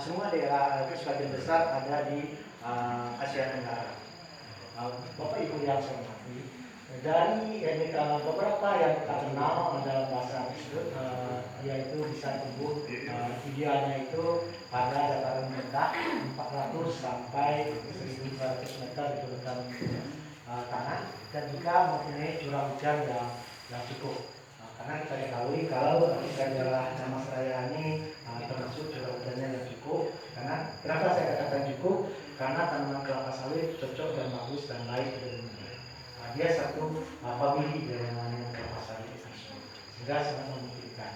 semua daerah itu sebagian besar ada di Asia Tenggara. Bapak Ibu yang saya hormati, dari beberapa yang kita kenal dalam bahasa tersebut, yaitu bisa tumbuh idealnya itu pada dataran rendah 400 sampai 1.200 meter di permukaan tanah, dan juga mempunyai curah hujan yang cukup. Karena kita ketahui kalau di daerah Camas Raya ini termasuk curah hujannya yang cukup. Karena kenapa saya katakan cukup? Karena tanaman kelapa sawit cocok dan bagus dan baik untuk dia satu famili dari namanya kelapa sawit tersebut, sehingga sangat memungkinkan.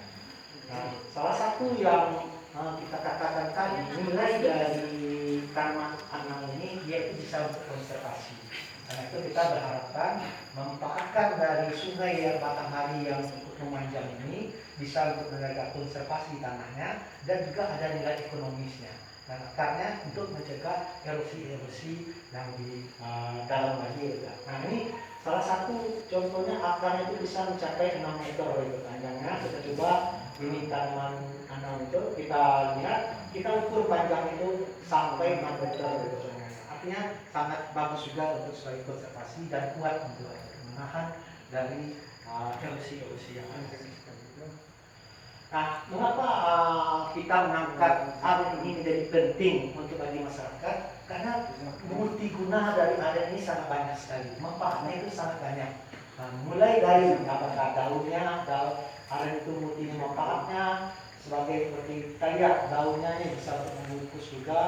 Salah satu yang kita katakan tadi, nilai dari tanaman anang ini yaitu bisa untuk konservasi. Karena itu kita berharapkan memanfaatkan dari sungai yang Batanghari yang cukup memanjang ini bisa untuk menjaga konservasi tanahnya dan juga ada nilai ekonomisnya. Dan akarnya untuk mencegah erosi-erosi yang di dalam lagi. Nah ini salah satu contohnya akarnya itu bisa mencapai 6 meter itu panjangnya. Kita coba ini tanaman anang itu kita lihat, kita ukur panjang itu sampai 4 meter gitu. Artinya sangat bagus juga untuk sebagai konservasi dan kuat untuk menahan dari erosi-erosi yang ada. Nah, mengapa kita mengangkat aren ini menjadi penting untuk bagi masyarakat? Karena multiguna dari aren ini sangat banyak sekali, manfaatnya itu sangat banyak. Nah, mulai dari apakah daunnya, aren itu multi manfaatnya, seperti kita lihat daunnya ini bisa untuk membungkus juga.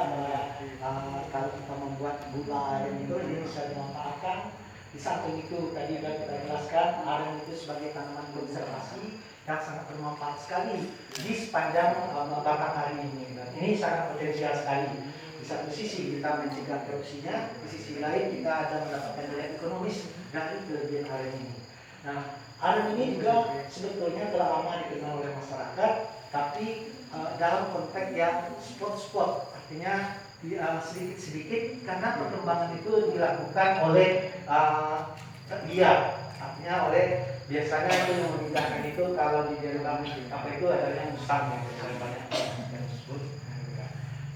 Kalau kita membuat gula aren itu ini bisa dimanfaatkan. Di samping itu tadi sudah kita jelaskan, aren itu sebagai tanaman konservasi yang sangat bermanfaat sekali di sepanjang Batanghari ini. Dan ini sangat potensial sekali. Di satu sisi kita mencegah erupsinya, di sisi lain kita ada mendapatkan nilai ekonomis dari kelebihan aren ini. Nah, aren ini juga sebetulnya telah lama dikenal oleh masyarakat, tapi dalam konteks yang spot-spot, artinya sedikit-sedikit karena perkembangan itu dilakukan oleh dia, artinya oleh biasanya itu yang memindahkan itu kalau di dalam apa itu adanya musang yang banyak yang disebut.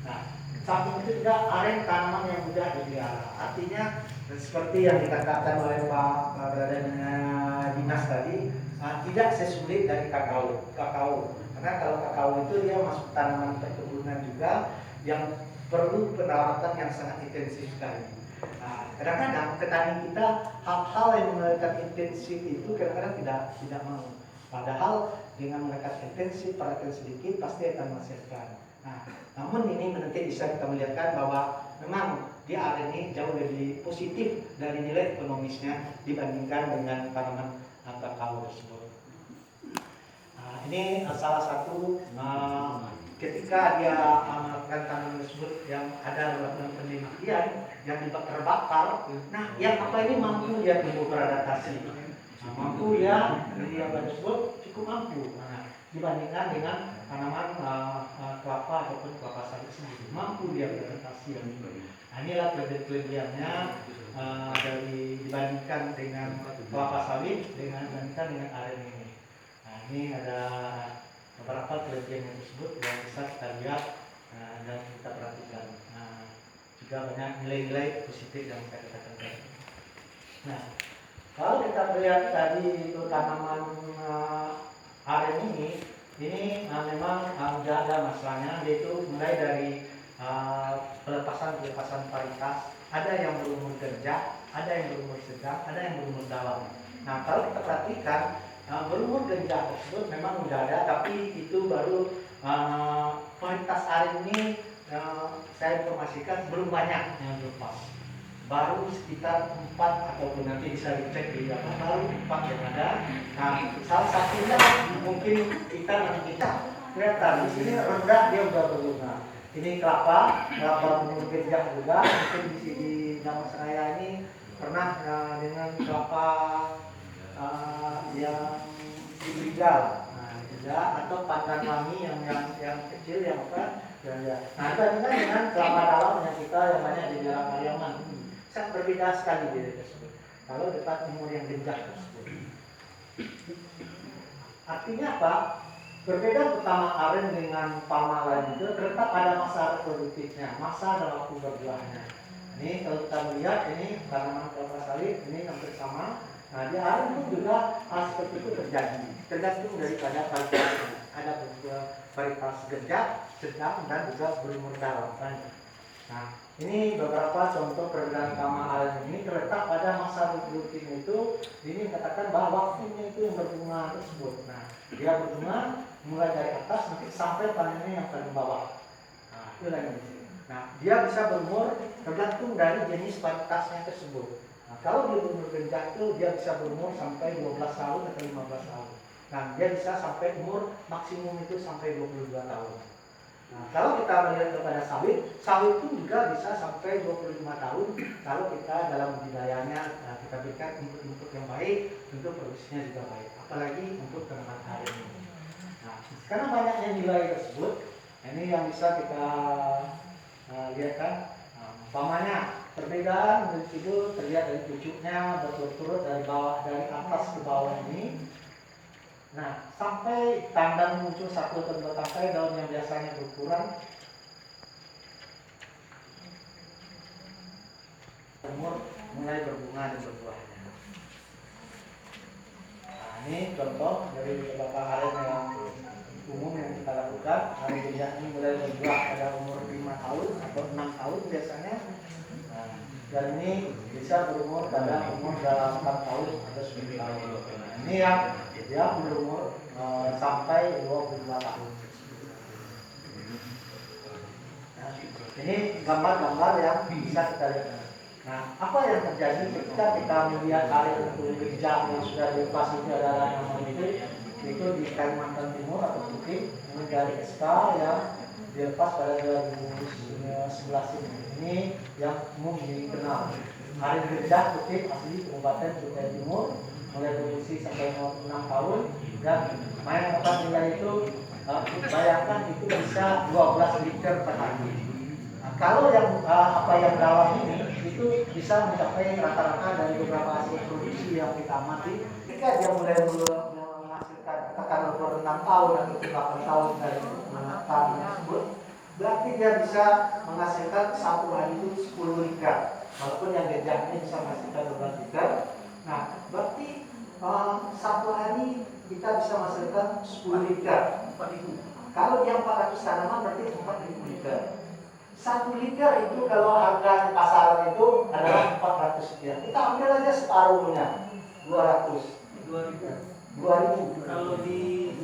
Nah, samping itu juga aren tanaman yang mudah dipelihara. Artinya seperti yang dikatakan oleh Pak Dinas tadi, tidak sesulit dari kakao. Karena kalau kakao itu dia masuk tanaman perkebunan juga yang perlu perawatan yang sangat intensif sekali. Nah, kadang-kadang petani kita hal-hal yang menggunakan intensif itu kadang-kadang tidak mau. Padahal dengan menggunakan intensif, perhatian sedikit pasti akan menghasilkan. Nah, namun ini nanti bisa kita melihatkan bahwa memang di aren ini jauh lebih positif dari nilai ekonomisnya dibandingkan dengan tanaman kakao tersebut. Nah, ini salah satu ketika dia melakukan tanaman tersebut yang ada dalam penelitian yang terbakar, nah yang apa ini mampu dia tumbuh beradaptasi, mampu ya dia tersebut cukup mampu. Nah, dibandingkan dengan tanaman kelapa ataupun kelapa sawit sendiri, mampu dia beradaptasi yang ini. Nah, inilah kelebihannya dibandingkan dengan kelapa sawit dibandingkan dengan aren ini. Nah, ini ada beberapa kelebihan tersebut yang bisa kita lihat dan kita perhatikan. Nah, juga banyak nilai-nilai positif yang saya katakan tadi. Nah, kalau kita melihat tadi itu tanaman aren ini memang sudah ada masalahnya, yaitu mulai dari pelepasan varietas. Ada yang berumur genjak, ada yang berumur sedang, ada yang berumur dalam. Nah, kalau kita perhatikan berumur genjak tersebut memang sudah ada, tapi itu baru varietas aren ini saya informasikan belum banyak yang lepas. Baru sekitar 4 ataupun nanti bisa dicek di baru 4 yang ada. Nah, salah satunya mungkin kita kelihatan di sini rendah dia sudah berbunga. Ini kelapa berumur genjak juga. Mungkin di Camas Raya ini pernah dengan kelapa yang hibrida, atau pandan wangi yang kecil yang apa? Nah, itu dengan kelapa dalam yang kita yang banyak di daerah Pariaman. Sangat berbeda sekali dari tersebut. Kalau dekat umur yang genjak tersebut. Artinya apa? Perbedaan utama aren dengan palma lain itu terletak pada masa reproduktifnya, masa dan waktu berbuahnya. Ini kalau kita melihat ini tanaman kelapa sawit ini hampir sama. Nah di aren pun juga hal seperti itu terjadi, tergantung daripada varietasnya. Ada beberapa varietas genjat, sedang dan juga berumur dalam. Nah ini beberapa contoh perbedaan utama aren ini terletak pada masa reproduktif itu. Ini mengatakan bahwa waktunya itu yang berbunga tersebut. Nah dia berbunga mulai dari atas nanti sampai panennya yang paling bawah. Nah, itu lagi di sini. Nah, dia bisa berumur tergantung dari jenis varietasnya tersebut. Nah, kalau dia berumur genjat itu dia bisa berumur sampai 12 tahun atau 15 tahun. Nah, dia bisa sampai umur maksimum itu sampai 22 tahun. Nah, kalau kita melihat kepada sawit, sawit pun juga bisa sampai 25 tahun kalau kita dalam budidayanya kita berikan input-input yang baik, tentu produksinya juga baik. Apalagi untuk tanaman aren ini. Nah, karena banyaknya nilai tersebut, ini yang bisa kita lihat kan. Umpamanya perbedaan itu terlihat dari pucuknya berturut-turut dari bawah, dari atas ke bawah ini. Nah, sampai tanda muncul satu atau dua tangkai daun yang biasanya berkurang, umur mulai berbunga dan berbuahnya. Nah, ini contoh dari beberapa aren yang umum yang kita lakukan. Aren genjat ini mulai berbuah pada umur 5 tahun atau 6 tahun biasanya. Nah, dan ini bisa berumur pada umur 8 tahun atau 9 tahun. Nah, ini yang dia berumur sampai 22 tahun. Nah, ini gambar-gambar yang bisa kita lihat. Nah, apa yang terjadi ketika kita melihat aren genjat yang sudah dilepas itu adalah nama itu di Kalimantan Timur atau Putih, ini dari SK yang dilepas pada 2011 ini. Ini yang umum dikenal. Aren genjat Putih asli Kabupaten Kutai Timur, mulai berusia sampai 6 tahun dan main atas nilai itu bayangkan itu bisa 12 liter per hari. Nah, kalau yang yang dalam ini itu bisa mencapai rata-rata dari beberapa hasil produksi yang kita amati. Ketika dia mulai menghasilkan katakanlah 6 tahun atau 8 tahun dari tanaman tersebut, berarti dia bisa menghasilkan satu hari itu 10 liter. Walaupun yang genjat ini bisa menghasilkan 12 liter. Nah, berarti satu hari kita bisa menghasilkan 10 liter. Kalau dia 400 tanaman berarti 4.000 liter. 1 liter itu kalau harga pasaran itu adalah 400 sekian. Kita ambil aja separuhnya, 200. 2.000. Kalau di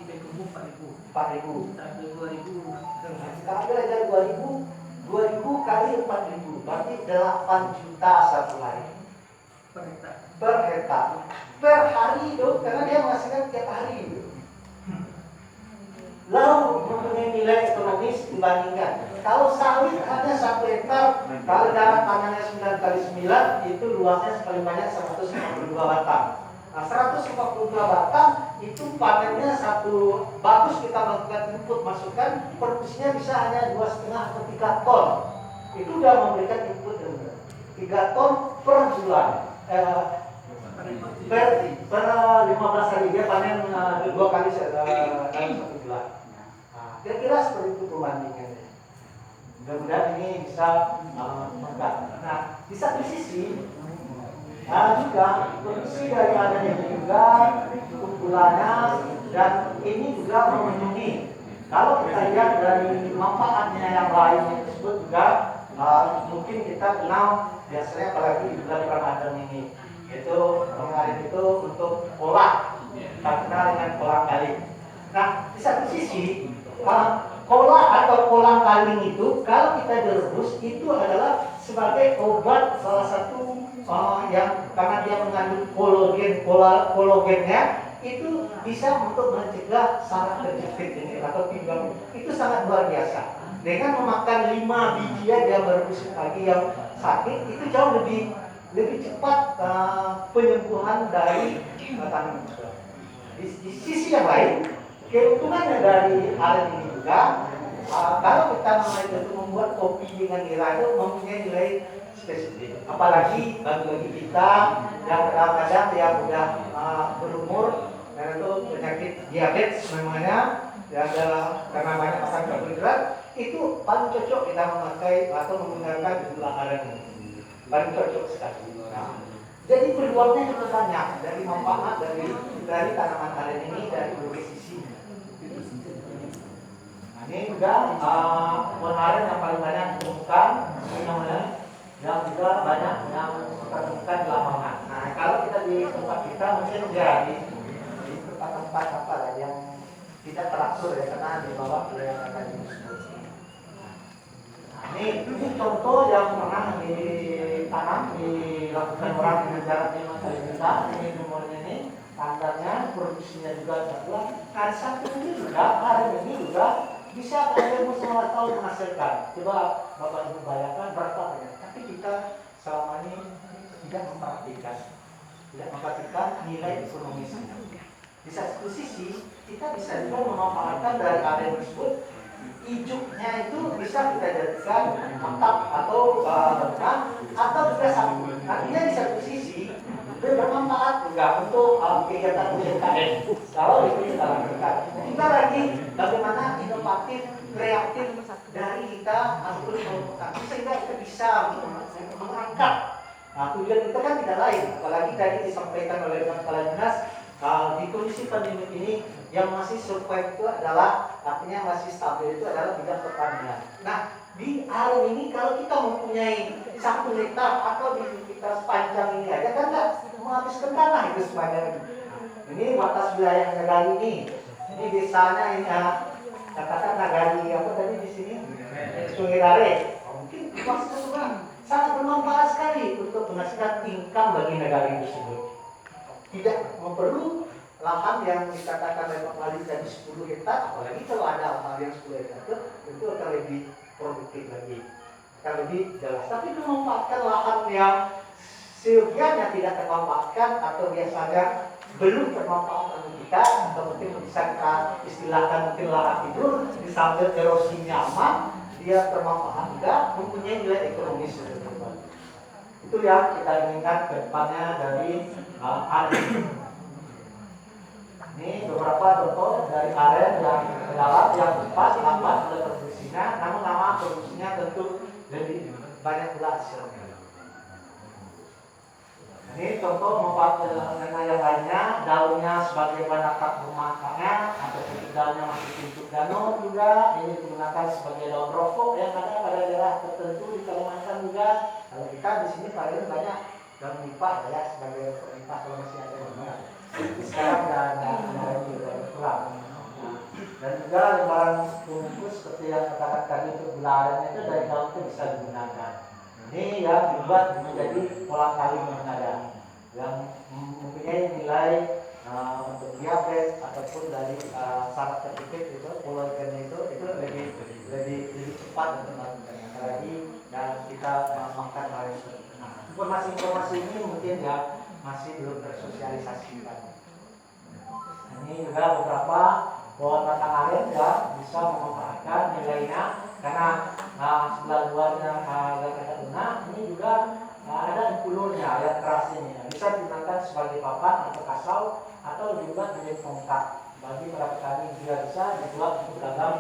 Pekumbu 4.000. 4.000. Ada 2.000. Kita ambil aja 2.000. 2.000 kali 4.000 berarti 8 juta satu hari. Per hektar. Per hari itu karena dia menghasilkan tiap hari itu. Lalu mempunyai nilai ekonomis dibandingkan. Kalau sawit hanya 1 hektar, kalau jarak tanahnya 9 kali 9 itu luasnya paling banyak 142 batang. Nah, 142 batang itu panennya satu bagus kita melakukan input masukan, produksinya bisa hanya 2,5 atau 3 ton. Itu sudah memberikan input yang benar. 3 ton per bulan. Per 15 hari dia panen 2 kali dalam 1 bulan. Nah, kira-kira seperti itu perbandingannya. Mudah-mudahan ini bisa mengangkat. Nah, di satu sisi juga produksi dari adanya juga kumpulannya dan ini juga memenuhi. Kalau kita lihat dari manfaatnya yang lain tersebut juga mungkin kita kenal biasanya apalagi di bulan Ramadan ini. Itu kemarin itu untuk pola, kita kenal dengan pola kaling. Nah, di satu sisi pola atau kolang kaling itu kalau kita direbus itu adalah sebagai obat salah satu yang karena dia mengandung kolagennya itu bisa untuk mencegah saraf terjepit ini atau pinggang itu sangat luar biasa. Dengan memakan 5 biji aja merebus pagi yang sakit itu jauh lebih cepat penyembuhan dari tanaman. Di sisi yang lain keuntungannya dari aren ini juga kalau kita membuat kopi dengan nilai itu mempunyai nilai spesifik. Apalagi bagi kita yang kadang-kadang yang sudah berumur Karena itu penyakit diabetes namanya, yang adalah karena banyak pasang karbohidrat, itu paling cocok kita memakai atau menggunakan gula aren. Paling cocok sekali. Nah, jadi peluangnya cukup banyak dari manfaat dari tanaman aren ini dari berbagai sisi. Nah, ini juga pohon aren yang paling banyak ditemukan, ini namanya, yang juga banyak yang ditemukan di lapangan. Nah, kalau kita di tempat kita mungkin ya di tempat-tempat apa lah yang tidak teratur ya, karena di bawah wilayah tadi. Nah, ini contoh yang pernah ditanam, dilakukan orang dengan jarak 5 kali meter. Ini nomornya ini, tandanya, produksinya juga sebuah. Nah, satu ini juga, hari ini juga bisa kalian semua tahun menghasilkan. Coba Bapak Ibu bayangkan berapa banyak. Tapi kita selama ini tidak memperhatikan nilai ekonomisnya. Di satu sisi kita bisa juga memanfaatkan dari aren tersebut, hijaunya itu bisa kita jadikan atap atau bangunan atau juga sapu. Artinya di satu sisi itu bermanfaat juga untuk kegiatan UMKM kalau itu kita lakukan. Kita lagi bagaimana inovatif, kreatif dari kita ataupun kelompok sehingga kita bisa mengangkat. Nah, tujuan kita kan tidak lain, apalagi tadi disampaikan oleh Kepala Dinas. Di kondisi pandemi ini yang masih survive itu adalah, artinya masih stabil itu adalah bidang pertanian. Nah, di aren ini kalau kita mempunyai 1 hektar atau di kita sepanjang ini aja kan nggak menghabiskan tanah itu sepanjang. Ini batas wilayah Nagari ini. Ini desanya ini katakan Nagari apa tadi di sini? Sungai Rare. Mungkin masih sangat bermanfaat sekali untuk menghasilkan income bagi Nagari tersebut. Tidak perlu lahan yang dikatakan oleh Pak Wali tadi 10 hektar, apalagi kalau ada lahan yang 10 hektar itu akan lebih produktif lagi, akan lebih jelas. Tapi memanfaatkan lahan yang seyogianya tidak termanfaatkan atau biasanya belum termanfaatkan kita, atau mungkin bisa kita istilahkan mungkin lahan tidur, disambil erosinya aman, dia termanfaat juga, mempunyai nilai ekonomis. Itu yang kita inginkan ke depannya dari aren. Ini beberapa contoh dari aren yang dalam yang pas lambat pada produksinya, namun lama produksinya tentu lebih banyak pula hasilnya. Ini contoh manfaat yang lainnya, daunnya sebagai bahan atap rumah tangga atau daunnya masih bentuk gano juga. Ini digunakan sebagai daun rokok yang ada pada daerah tertentu di Kalimantan juga. Kalau kita di sini paling banyak daun nipah ya, sebagai rokok nipah kalau masih ada di mana. Sekarang sudah ada lagi kurang. Dan juga lembaran bungkus seperti yang katakan tadi untuk gula aren itu dari daun itu bisa digunakan. Ini yang dibuat menjadi pola kaling yang ada, yang mempunyai nilai untuk diabetes ataupun dari syarat tertib itu pologennya itu lebih cepat untuk melakukannya. Apalagi dan kita makan hal yang seperti itu. Nah, informasi ini mungkin ya masih belum tersosialisasikan. Ini juga beberapa pohon batang aren ya bisa memanfaatkan nilainya karena sebelah luarnya agak lunak. Ini juga ada empulurnya yang keras ini, bisa digunakan sebagai papan atau kasau atau juga menjadi tongkat bagi para petani juga bisa dibuat untuk dalam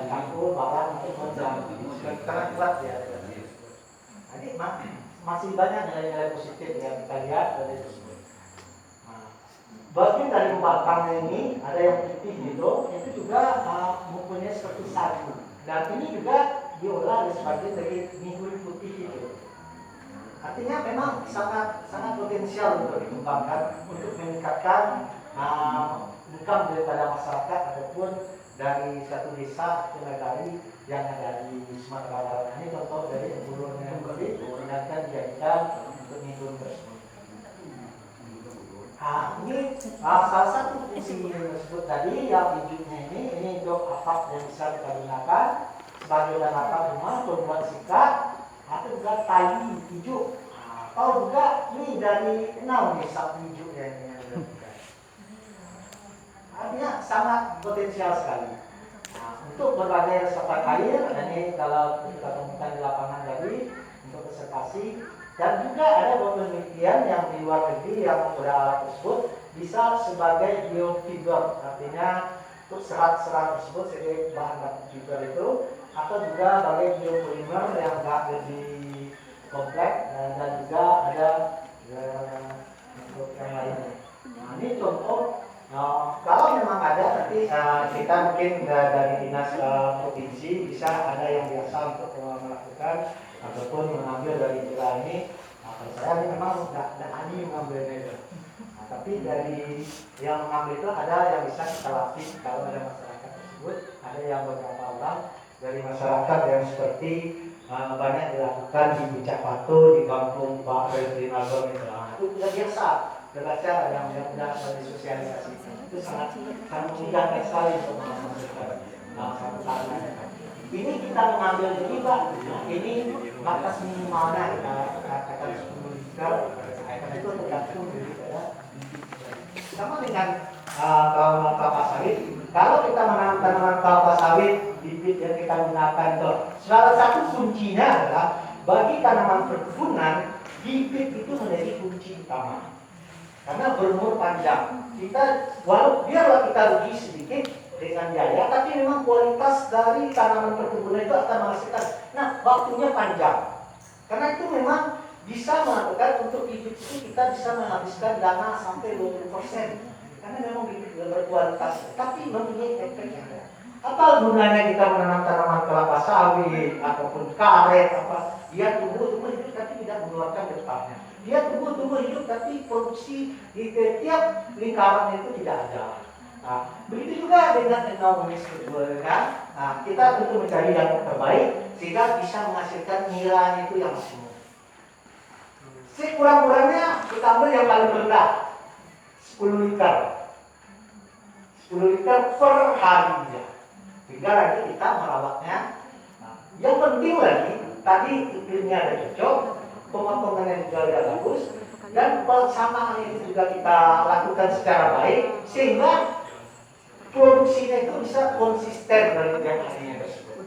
campur barang untuk menjam karena kuat ya. Jadi masih banyak nilai-nilai positif yang kita lihat dari tersebut. Bagian dari batangnya ini ada yang putih gitu, itu juga mempunyai seperti sagu. Dan ini juga diolah sebagai dari mihun putih itu. Artinya memang sangat potensial untuk dikembangkan untuk meningkatkan income daripada masyarakat ataupun dari satu desa atau negari yang ada di Sumatera Barat. Ini contoh dari empulurnya yang digunakan dijadikan untuk mihun tersebut. Ini salah satu fungsi yang disebut tadi yang hijaunya ini untuk atap yang bisa kita gunakan sebagai bahan atap rumah, pembuat sikat atau juga tali hijau atau juga ini dari enau nih sapu hijau yang ini. Artinya sangat potensial sekali. Untuk berbagai reservoir air, ini kalau kita temukan di lapangan tadi untuk konservasi. Dan juga ada penelitian yang di luar negeri yang sudah tersebut bisa sebagai biofiber, artinya untuk serat-serat tersebut sebagai bahan baku fiber itu, atau juga sebagai biopolimer yang agak lebih kompleks, dan juga ada untuk yang lainnya. Nah, ini contoh. Kalau memang ada nanti kita mungkin dari dinas provinsi bisa ada yang biasa untuk melakukan ataupun mengambil dari nilai ini. Kalau saya ini memang tidak ahli mengambilnya itu. Tapi dari yang mengambil itu ada yang bisa kita latih kalau ada masyarakat tersebut, ada yang beberapa orang dari masyarakat yang seperti banyak dilakukan di Puncak Batu, di kampung Pak Rinaldo itu sudah biasa. Belajar yang mudah disosialisasi itu sangat mudah sekali untuk memasukkan satu karena ini kita mengambil ini Pak, ini batas minimalnya kita katakan 10 liter, karena itu tergantung daripada sama dengan kelapa sawit. Kalau kita menanam tanaman kelapa sawit, bibit yang kita gunakan itu salah satu kuncinya adalah bagi tanaman perkebunan, bibit itu menjadi kunci utama. Karena berumur panjang, kita biarlah kita rugi sedikit dengan biaya, tapi memang kualitas dari tanaman perkebunan itu akan menghasilkan. Nah, waktunya panjang. Karena itu memang bisa mengatakan untuk bibit itu kita bisa menghabiskan dana sampai 20%. Karena memang bibit berkualitas, tapi mempunyai efek yang ada. Apa gunanya kita menanam tanaman kelapa sawit ataupun karet apa? Dia tumbuh hidup tapi tidak mengeluarkan getahnya. Dia tumbuh hidup tapi produksi di setiap lingkaran itu tidak ada. Nah, begitu juga dengan ekonomis kan? Nah, kita tentu mencari yang terbaik sehingga bisa menghasilkan nilai itu yang maksimum. Sekurang-kurangnya kita ambil yang paling rendah 10 liter. 10 liter per hari. Sehingga lagi kita merawatnya. Nah, yang penting lagi tadi iklimnya ada cocok, pemotongannya juga ada bagus, dan pelaksanaan itu juga kita lakukan secara baik sehingga produksinya itu bisa konsisten dari tiap harinya tersebut.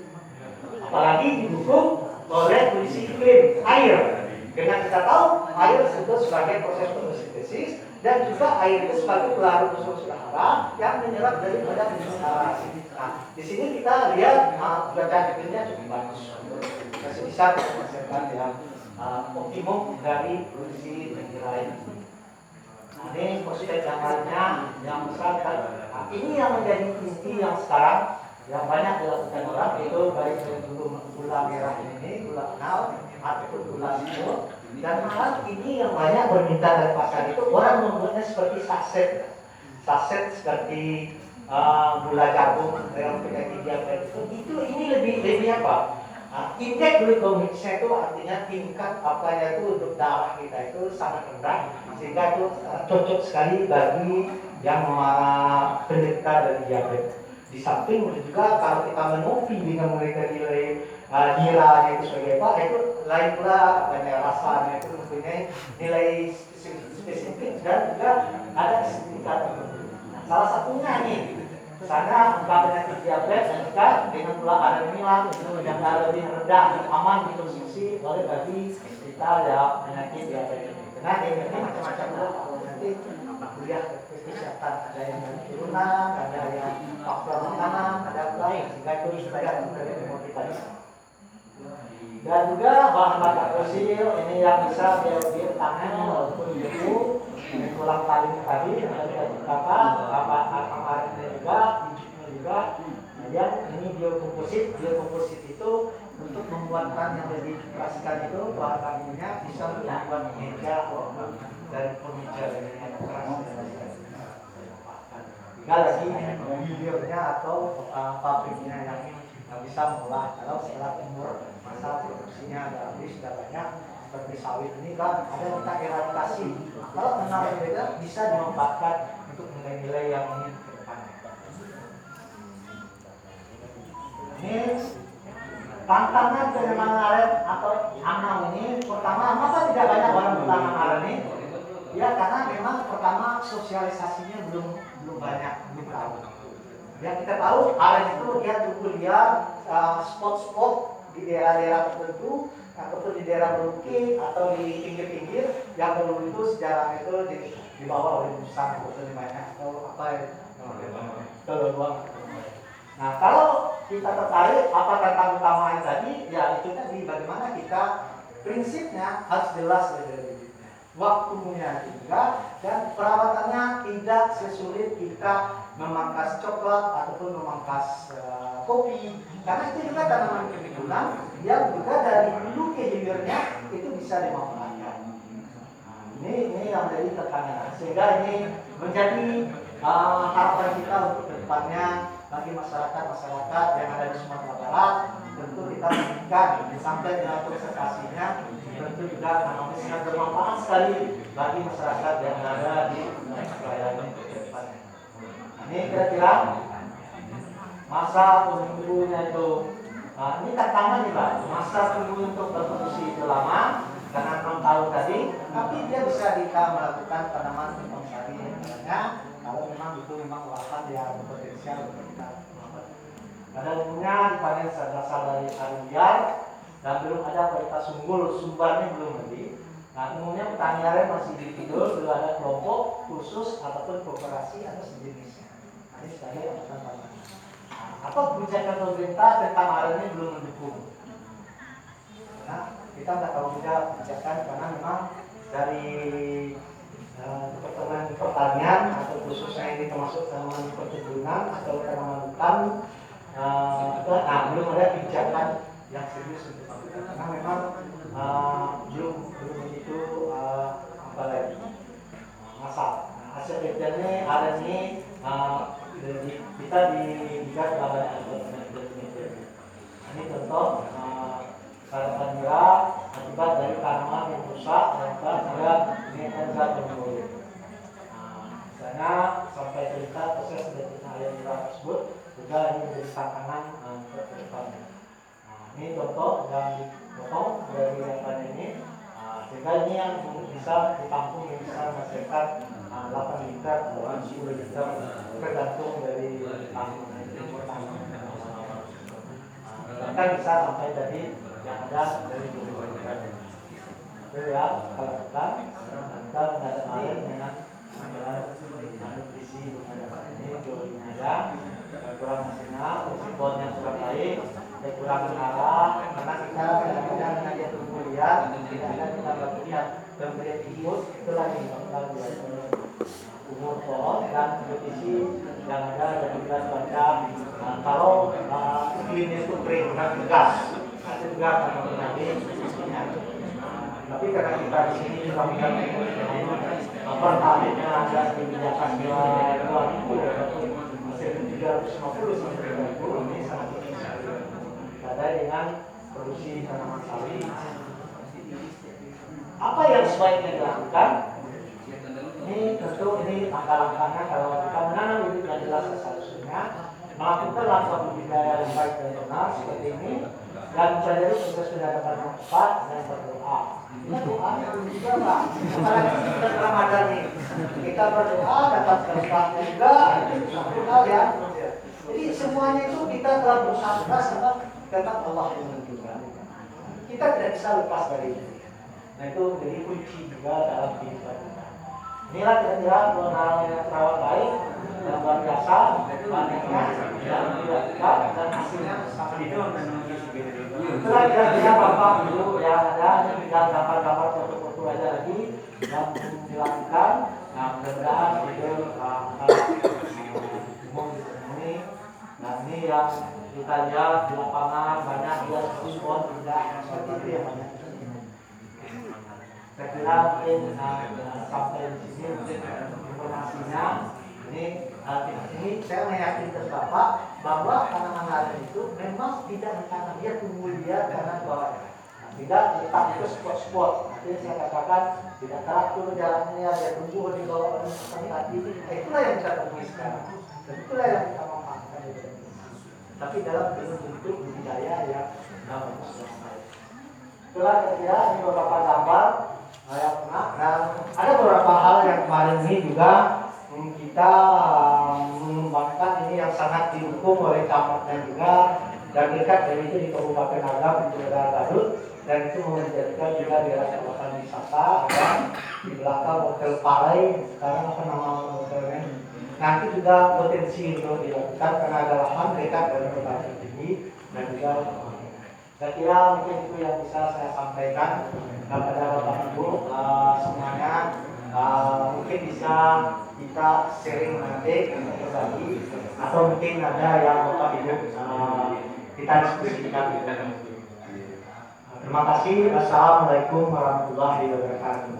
Apalagi didukung oleh kondisi iklim air. Karena kita tahu air itu sebagai proses fotosintesis dan juga air itu sebagai pelarut unsur hara yang menyerap daripada unsur hara. Nah, di sini kita lihat cuaca iklimnya cukup bagus. Masih bisa menghasilkan yang optimum dari kondisi nilai. Nah, ini prospek yang lainnya yang besar kan. Nah, ini yang menjadi inti yang sekarang yang banyak dilakukan orang, yaitu baik dari gula merah ini, gula kenal, ataupun gula semut. Dan malah ini yang banyak berminta dari pasar itu orang membuatnya seperti saset, saset seperti gula jagung yang penyakit diabetes itu ini lebih apa? Indeks glikemiknya itu artinya tingkat apanya itu untuk darah kita itu sangat rendah sehingga itu cocok sekali bagi yang penderita dari diabetes. Di samping juga kalau kita menopi dengan mereka nilai nilainya itu sebagai apa, itu lain pula banyak rasanya itu mempunyai nilai spesifik dan juga ada sertifikat. Nah, salah satunya nih, misalnya angka penyakit diabetes juga dengan gula aren inilah yang lebih rendah dan aman dikonsumsi oleh bagi kita ya penyakit diabetes. Karena ini macam-macam loh, nanti kuliah kesehatan ada yang dari turunan, ada yang faktor makanan, ada lain sehingga itu supaya dari umur kita. Dan juga bahan bakar fosil ini yang bisa diambil tangan walaupun itu tulang taring tadi ada apa kemarin juga juga. Kemudian ini biokomposit itu untuk membuat bahan yang lebih dioperasikan itu bahan bakunya bisa membuat meja dari furniture yang keras. Tinggal lagi hilirnya atau pabriknya yang bisa mengolah. Kalau setelah umur masa produksinya ada habis sudah banyak seperti sawit ini kan ada kita eradikasi. Kalau memang beda bisa dimanfaatkan untuk nilai-nilai yang ingin ke depan. Ini tantangan penanaman aren atau anam ini pertama masa tidak banyak orang menanam aren ini? Ya karena memang pertama sosialisasinya belum banyak, belum tahu. Yang kita tahu aren itu dia tumbuh spot-spot di daerah-daerah tertentu ataupun di daerah bukit atau di pinggir-pinggir yang dulu itu sejarah itu dibawa oleh musang bosannya banyak atau apa ya, keluar. Nah, kalau kita tertarik apa tentang utamanya tadi, ya itu tadi bagaimana kita prinsipnya harus jelas dari waktunya juga, dan perawatannya tidak sesulit kita memangkas coklat ataupun memangkas kopi, karena itu juga tanaman kebetulan yang juga dari hulu ke hilirnya itu bisa dimanfaatkan. Ini yang jadi tekanan, sehingga ini menjadi harapan kita untuk kedepannya bagi masyarakat yang ada di Sumatera Barat. Tentu kita menginginkan sampai dengan konservasinya, tentu juga akan sangat bermanfaat sekali bagi masyarakat yang ada di wilayah kedepannya. Ini kira-kira masa tunggunya itu, ini tantangan nih Pak, masa tunggu untuk berproduksi itu lama karena 6 tahun tadi, tapi dia bisa kita melakukan tanaman tumpang sari misalnya, kalau memang itu memang lahan yang potensial untuk kita melakukan. Pada umumnya dipanen berasal dari sari liar dan belum ada varietas unggul, sumbernya belum ada. Nah, umumnya petani aren masih ditidur, belum ada kelompok khusus ataupun kooperasi atau sejenisnya. Nah, ini sebagai alasan tanaman. Apa kebijakan pemerintah tentang aren ini belum mendukung? Nah, kita nggak tahu juga kebijakan karena memang dari Departemen Pertanian atau khususnya ini termasuk tanaman perkebunan atau tanaman hutan, belum ada kebijakan yang serius untuk itu karena memang belum begitu apa lagi masal. Nah, hasil kerjanya aren ini kita dibuat banyak ini contoh sarapan nira akibat dari tanaman yang rusak sehingga ini enggak bertumbuh. Misalnya sampai cerita proses detiknya air nira tersebut juga ini menjadi tantangan untuk ke depannya. Ini contoh yang dipotong dari apa ini, sehingga ini yang bisa ditampung yang bisa menghasilkan 8 liter atau 10 liter tergantung dari tampung bahkan bisa sampai dari yang ada dari bumi itu ya. Kalau kita menghadap air dengan nutrisi ini jodinya ya kurang maksimal, responnya kurang baik, kurang arah karena kita kadang-kadang hanya dia tumbuh liar, tidak ada kita lakukan pemberian input, itulah yang dilakukan umur pohon dan nutrisi yang ada dan juga cuaca. Kalau iklimnya itu kering dan tegas, itu juga akan mempengaruhi nutrisinya. Tapi karena kita di sini melakukan pertaniannya ada kebijakan 2000 masih 350 sampai 3000 ini sangat tinggi sekali. Ada dengan produksi tanaman sari. Apa yang sebaiknya dilakukan? Ini tentu ini langkah-langkahnya kalau kita menanam bibit yang jelas asal-usulnya, melakukan langkah budidaya yang baik dan benar seperti ini, dan mencari proses pendapat yang tepat dan berdoa. Kita doa itu juga Pak. Apalagi kita Ramadan nih, kita berdoa dapat berkah juga, itu satu hal ya. Jadi semuanya itu kita telah berusaha keras karena tetap Allah yang menentukan. Kita tidak bisa lepas dari itu. Nah itu menjadi kunci juga dalam kehidupan kita. Inilah kira-kira perawat baik dan luar biasa, banyaknya dan tidak dekat dan hasilnya sangat itu. Itulah kira-kira Bapak Ibu yang ada, tinggal gambar-gambar foto-foto aja lagi yang dilakukan. Nah mudah-mudahan itu umum ditemui. Nah ini yang kita lihat di lapangan banyak yang respon tidak seperti itu yang banyak. Saya kira mungkin sampai di sini mungkin informasinya ini saya meyakinkan Bapak bahwa tanaman aren itu memang tidak ditanam dia tumbuh liar karena bawahnya. Tidak letak ke spot-spot. Nanti saya katakan tidak teratur jalannya dia tumbuh di bawah hati. Itulah yang kita temui sekarang. Dan itulah yang kita manfaatkan. Tapi dalam bentuk budidaya yang bagus. Itulah kira-kira ini beberapa gambar. Dan ada beberapa hal yang kemarin ini juga kita mengembangkan ini yang sangat didukung oleh camatnya juga dan dekat dari itu di Kabupaten Agam di Daerah Garut. dan itu menjadikan juga daerah kawasan wisata. Ada di belakang Hotel Palai, sekarang apa nama hotelnya? Nanti juga potensi untuk dilakukan karena ada lahan dekat dari kota tinggi dan juga saya kira mungkin itu yang bisa saya sampaikan kepada Bapak Ibu semuanya. Mungkin bisa kita sharing nanti untuk berbagi atau mungkin ada yang Bapak Ibu kita diskusikan. Terima kasih. Wassalamualaikum warahmatullahi wabarakatuh.